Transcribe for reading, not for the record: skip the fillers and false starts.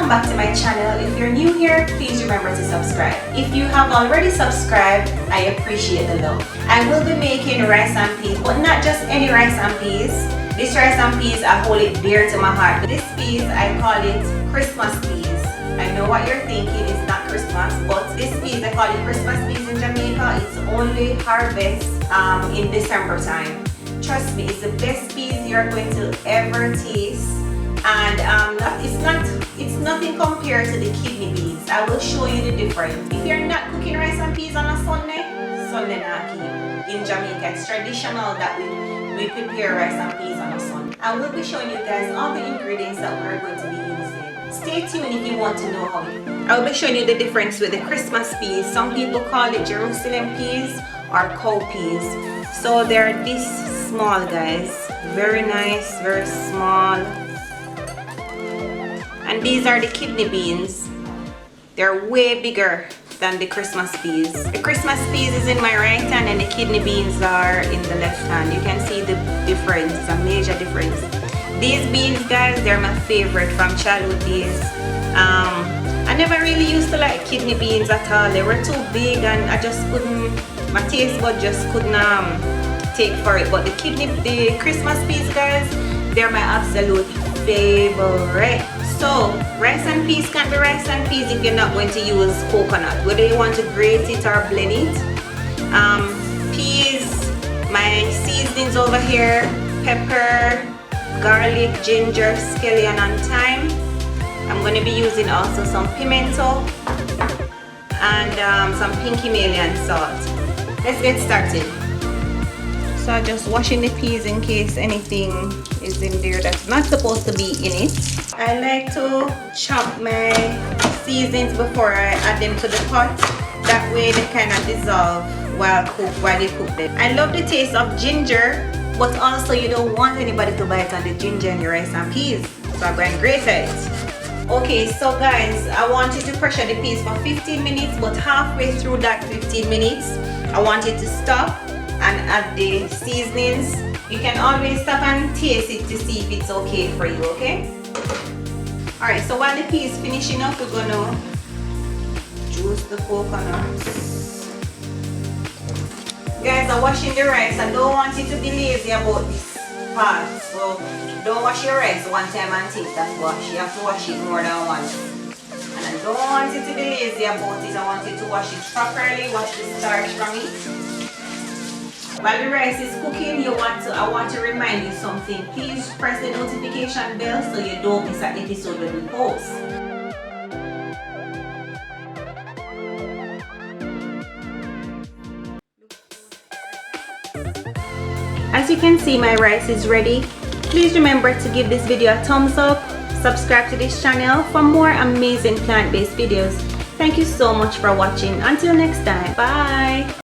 welcome back to my channel. If you're new here, please remember to subscribe. If you have already subscribed, I appreciate the love. I will be making rice and peas, but not just any rice and peas. This rice and peas, I hold it dear to my heart. This peas, I call it Christmas peas. I know what you're thinking, it's not Christmas, but this peas, I call it Christmas peas in Jamaica. It's only harvest in December time. Trust me, it's the best peas you're going to ever taste. And it's nothing compared to the kidney beans. I will show you the difference. If you're not cooking rice and peas on a Sunday not keep. In Jamaica, it's traditional that we prepare rice and peas on a Sunday. I will be showing you guys all the ingredients that we're going to be using. Stay tuned if you want to know how. I will be showing you the difference with the Christmas peas. Some people call it Jerusalem peas or cow peas. So they're this small, guys. Very nice, very small. And these are the kidney beans. They're way bigger than the Christmas peas. The Christmas peas is in my right hand and the kidney beans are in the left hand. You can see the difference, a major difference. These beans, guys, they're my favorite from childhood days. I never really used to like kidney beans at all. They were too big and I just couldn't, my taste bud just couldn't take for it. But the Christmas peas, guys, they're my absolute favorite. So rice and peas can't be rice and peas if you're not going to use coconut, whether you want to grate it or blend it. Peas, my seasonings over here: pepper, garlic, ginger, scallion and thyme. I'm going to be using also some pimento and some pink Himalayan salt. Let's get started. So I'm just washing the peas in case anything is in there that's not supposed to be in it. I like to chop my seasonings before I add them to the pot. That way they kind of dissolve while they cook them. I love the taste of ginger, but also you don't want anybody to bite on the ginger in your rice and peas. So I'm going to grate it. Okay, so guys, I want you to pressure the peas for 15 minutes, but halfway through that 15 minutes, I want you to stop and add the seasonings. You can always stop and taste it to see if it's okay for you, okay? Alright, so while the pea is finishing up, we're gonna juice the coconuts. Guys, I'm washing the rice. I don't want you to be lazy about this part. So don't wash your rice one time and take that wash. You have to wash it more than once. And I don't want you to be lazy about it. I want you to wash it properly, wash the starch from it. While the rice is cooking, I want to remind you something. Please press the notification bell so you don't miss an episode when we post. As you can see, my rice is ready. Please remember to give this video a thumbs up, subscribe to this channel for more amazing plant-based videos. Thank you so much for watching. Until next time, bye!